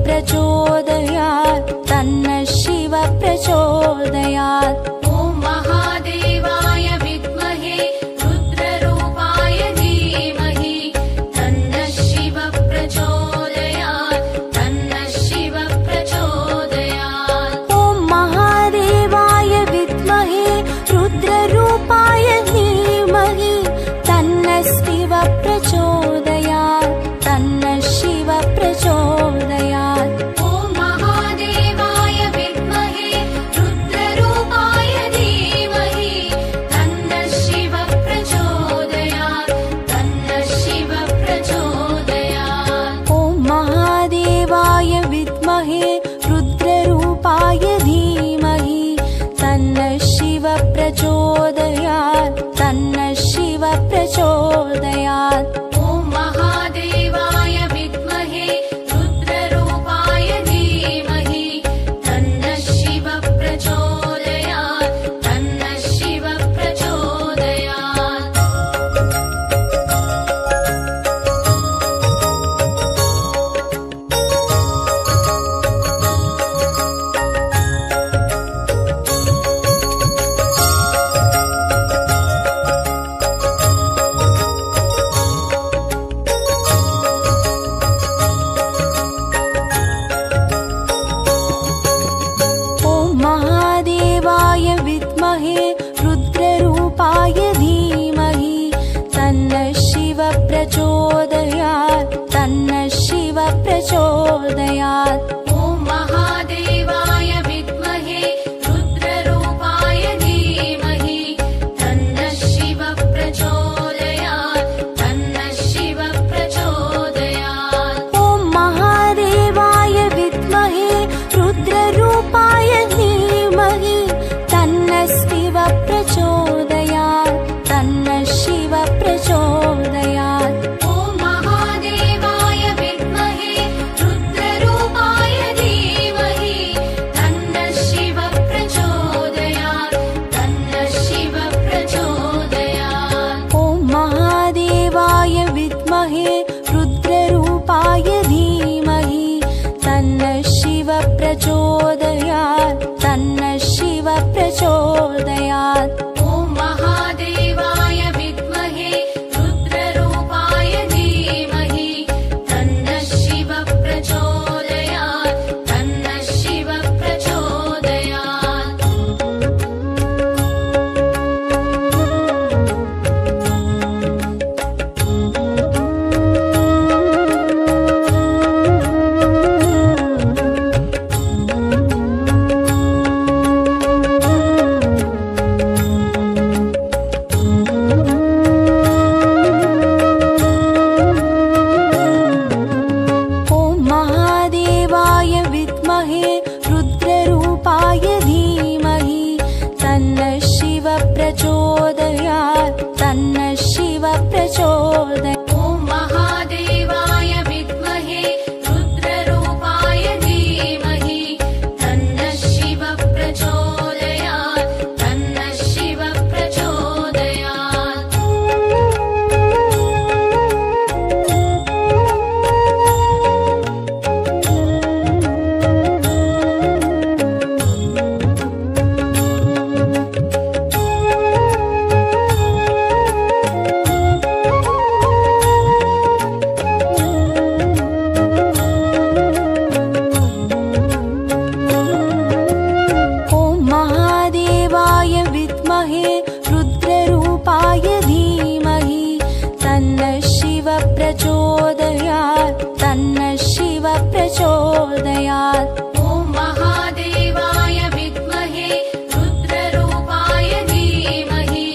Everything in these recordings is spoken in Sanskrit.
प्रचोदयात् तन्नः शिव प्रचोदयात्। ॐ महादेवाय विद्महे रुद्ररूपाय धीमहि तन्नः शिव प्रचोदयात् तन्नः शिव प्रचोदयात्। ॐ महादेवाय विद्महे रुद्ररूपाय धीमहि तन्नः शिव प्रचोदयात् तन्नः शिव प्रचोदयात्। ॐ महादेवाय विद्महे रुद्ररूपाय धीमहि तन्नः शिव प्रचोदयात् तन्नः शिव प्रचोदयात्। ॐ महादेवाय विद्महे रुद्ररूपाय धीमहि तन्नः शिव प्रचोदयात् तन्नः शिव प्रचोदयात्। ॐ महादेवाय विद्महे रुद्ररूपाय धीमहि तन्नः शिव प्रचोदयात् तन्नः शिव प्रचोदयात्। ॐ महादेवाय विद्महे रुद्ररूपाय धीमहि तन्नः शिव प्रचोदयात् तन्नः शिव प्रचोदयात्। ॐ महादेवाय विद्महे रुद्ररूपाय धीमहि तन्नः शिव प्रचोदयात् तन्नः शिव प्रचोदयात्। ॐ महादेवाय विद्महे रुद्ररूपाय धीमहि तन्नः शिव प्रचोदयात् तन्नः शिव प्रचोदयात्। ॐ महादेवाय विद्महे रुद्ररूपाय धीमहि तन्नः शिव प्रचोदयात् तन्नः शिव प्रचोदयात्। ॐ महादेवाय विद्महे रुद्ररूपाय धीमहि तन्नः शिव प्रचोदयात् तन्नः शिव प्रचोदयात्। ॐ महादेवाय विद्महे रुद्ररूपाय धीमहि तन्नः शिव प्रचोदयात् तन्नः शिव प्रचोदयात्। ॐ महादेवाय विद्महे रुद्ररूपाय धीमहि तन्नः शिव प्रचोदयात् तन्नः शिव प्रचोदयात्। ॐ महादेवाय विद्महे रुद्ररूपाय धीमहि तन्नः शिव प्रचोदयात् तन्नः शिव प्रचोदयात्। ॐ महादेवाय विद्महे रुद्ररूपाय धीमहि तन्नः शिव प्रचोदयात् तन्नः शिव प्रचोदयात्। ॐ महादेवाय विद्महे रुद्ररूपाय धीमहि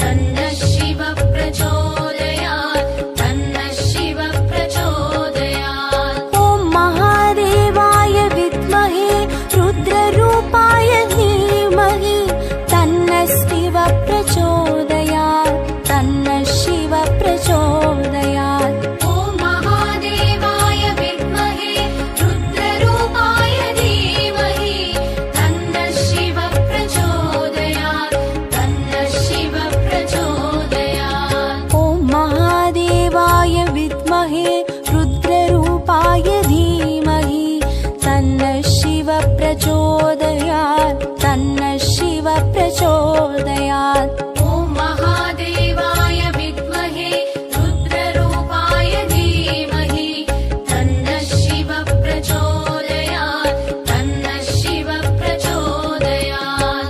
तन्नः शिव प्रचोदयात् तन्नः शिव प्रचोदयात्। ॐ महादेवाय विद्महे रुद्ररूपाय धीमहि तन्नः शिव प्रचोदयात् तन्नः शिव प्रचोदयात्। ॐ महादेवाय विद्महे रुद्ररूपाय प्रचोदयात् तन्नः शिव प्रचोदयात्। ॐ महादेवाय विद्महे रुद्ररूपाय धीमहि तन्नः शिव प्रचोदयात् तन्नः शिव प्रचोदयात्।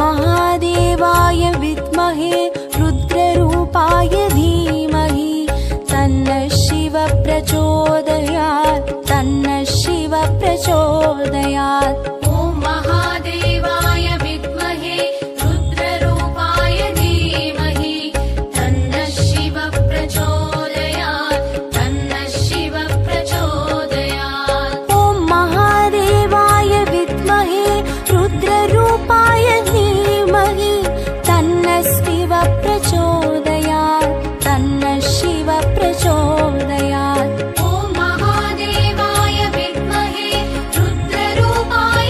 महादेवाय विद्महे रुद्ररूपाय धीमहि तन्नः शिव प्रचोदयात् तन्नः शिव प्रचोदयात्। ॐ महादेवाय विद्महे रुद्ररूपाय धीमहि तन्नः शिव प्रचोदयात् तन्नः शिव प्रचोदयात्। ॐ महादेवाय विद्महे रुद्ररूपाय धीमहि तन्नः शिव प्रचोदयात् तन्नः शिव प्रचोदयात्। ॐ महादेवाय विद्महे रुद्ररूपाय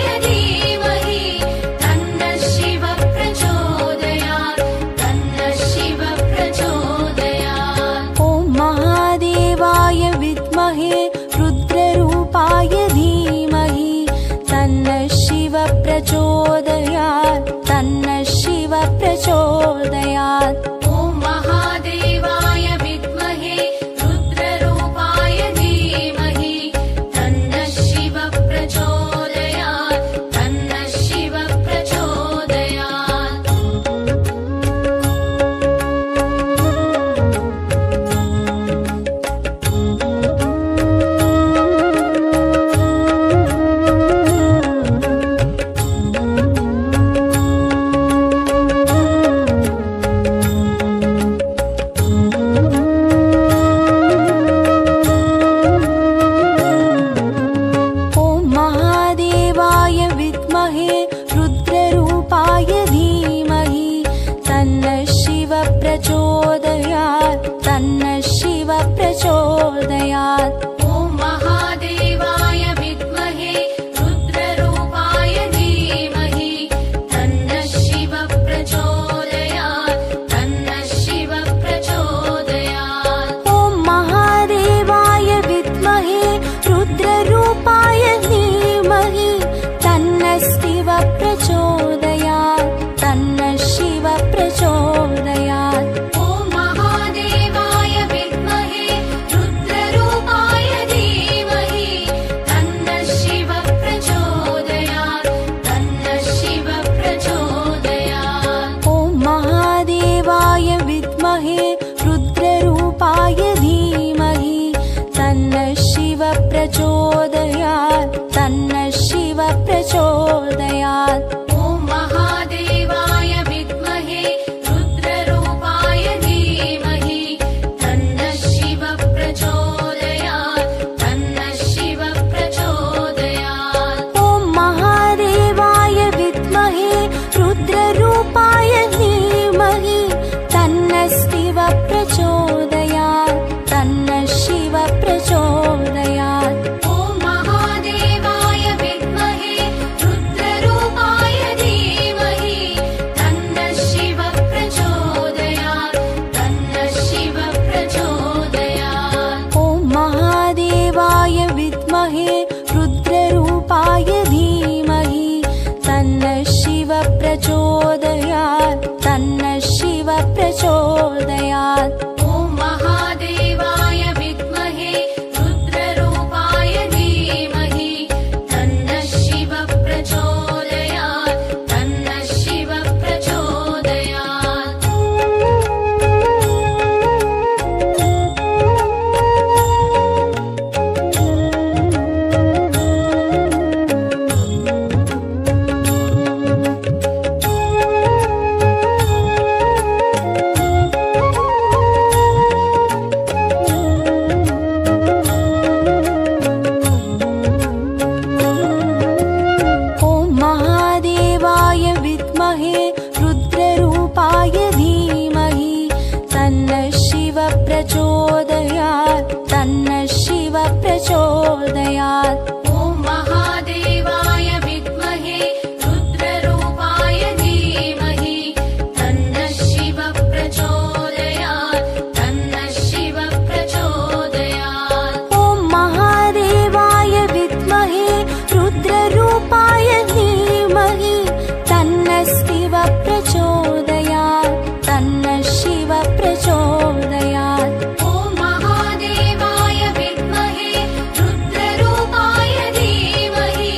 प्रचोदयात् तन्नः शिव प्रचोदयात्। ॐ महादेवाय विद्महे रुद्ररूपाय धीमहि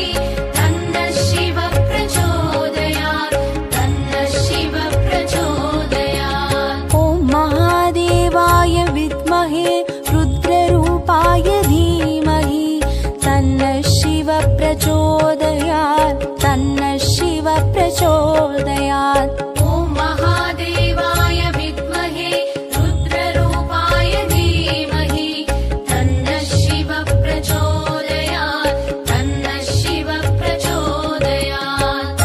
तन्नः शिव प्रचोदयात् तन्नः शिव प्रचोदयात्। ॐ महादेवाय विद्महे रुद्ररूपाय धीमहि तन्नः शिव प्रचोदयात् तन्नः शिव प्रचोदयात्। ॐ महादेवाय विद्महे रुद्ररूपाय धीमहि तन्नः शिव प्रचोदयात् तन्नः शिव प्रचोदयात्।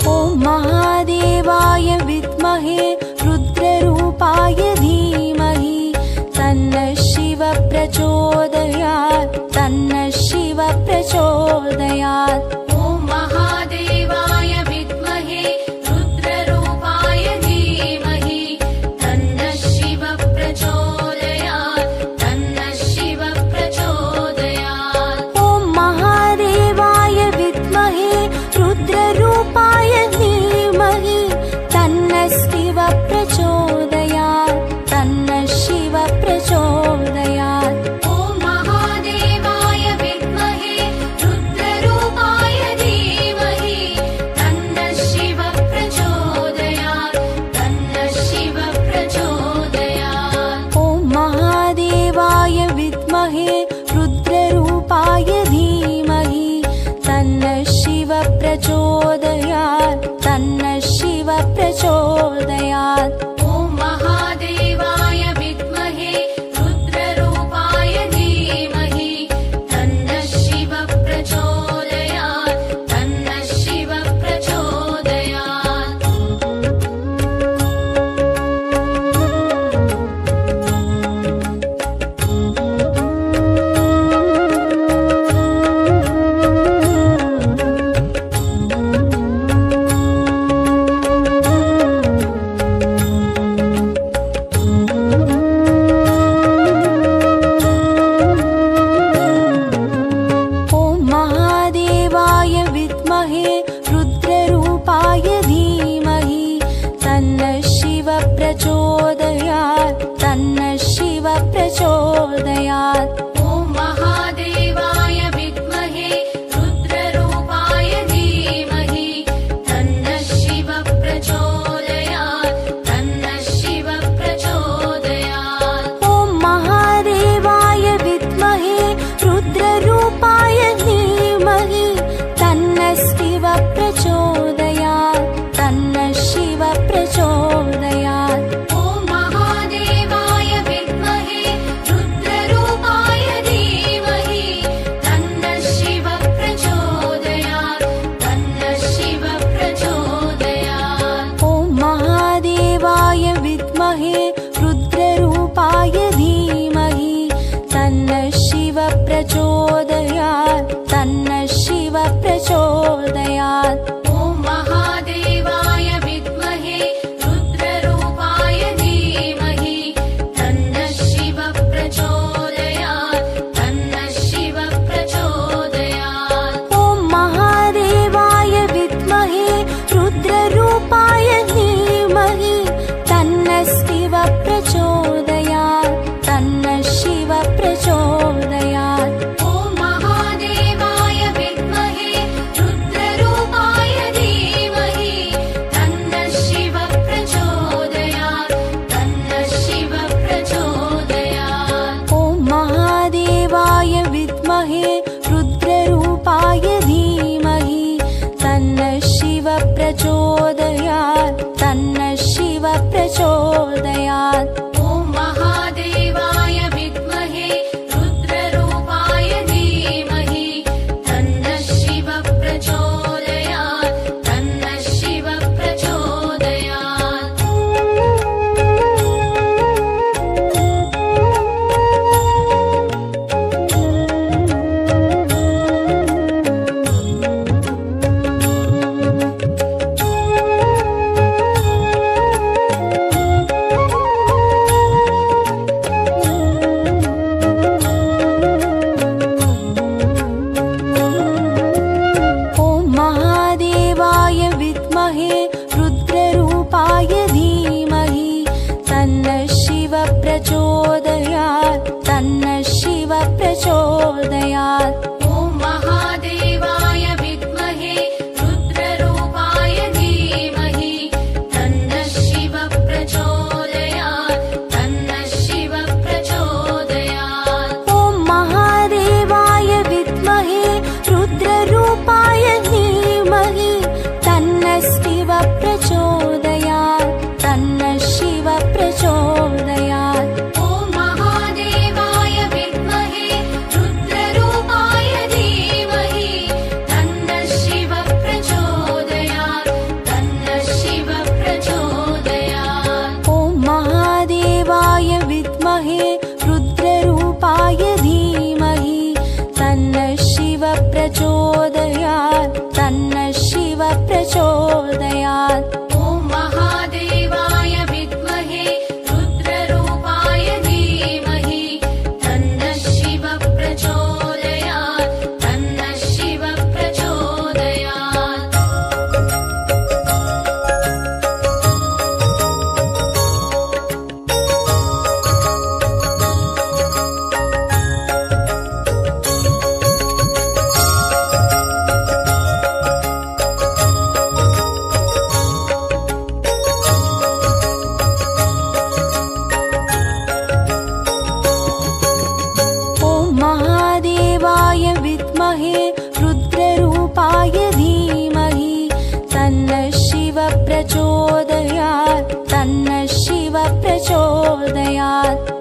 ॐ महादेवाय विद्महे रुद्ररूपाय धीमहि तन्नः शिव प्रचोदयात् तन्नः शिव प्रचोदयात्। ॐ महादेवाय विद्महे रुद्ररूपाय धीमहि तन्नः शिव प्रचोदयात् तन्नः शिव प्रचोदयात्। ॐ महादेवाय विद्महे रुद्ररूपाय धीमहि तन्नः शिव प्रचोदयात् तन्नः शिव प्रचोदयात्। ॐ महादेवाय विद्महे रुद्ररूपाय धीमहि तन्नः शिव प्रचोदयात् तन्नः शिव प्रचोदयात्। ॐ महादेवाय विद्महे रुद्ररूपाय धीमहि तन्नः शिव प्रचोदयात् तन्नः शिव प्रचोदयात्। ॐ महादेवाय विद्महे रुद्ररूपाय धीमहि तन्नः शिव प्रचोदयात् तन्नः शिव प्रचोदयात्। ॐ महादेवाय विद्महे रुद्ररूपाय धीमहि तन्नः शिव प्रचोदयात् तन्नः शिव प्रचोदयात्। ॐ महादेवाय विद्महे रुद्ररूपाय धीमहि तन्नः शिव प्रचोदयात् तन्नः शिव प्रचोदयात्। ॐ महादेवाय विद्महे रुद्ररूपाय धीमहि तन्नः शिव प्रचोदयात् तन्नः शिव प्रचोदयात्। ॐ महादेवाय विद्महे रुद्ररूपाय धीमहि तन्नः शिव प्रचोदयात् तन्नः शिव प्रचोदयात्। ॐ महादेवाय विद्महे रुद्ररूपाय धीमहि तन्नः शिव प्रचोदयात् तन्नः शिव प्रचोदयात्। ॐ महादेवाय विद्महे रुद्ररूपाय धीमहि तन्नः शिव प्रचोदयात् तन्नः शिव प्रचोदयात्। ॐ महादेवाय विद्महे रुद्ररूपाय धीमहि तन्नः शिव प्रचोदयात् तन्नः शिव प्रचोदयात्। ॐ महादेवाय विद्महे रुद्ररूपाय धीमहि तन्नः शिव प्रचोदयात् तन्नः शिव प्रचोदयात्। ॐ महादेवाय विद्महे रुद्ररूपाय धीमहि तन्नः शिव प्रचोदयात् तन्नः शिव प्रचोदयात्। ॐ महादेवाय विद्महे रुद्ररूपाय धीमहि तन्नः शिव प्रचोदयात् तन्नः शिव प्रचोदयात्। प्रचोदयात्।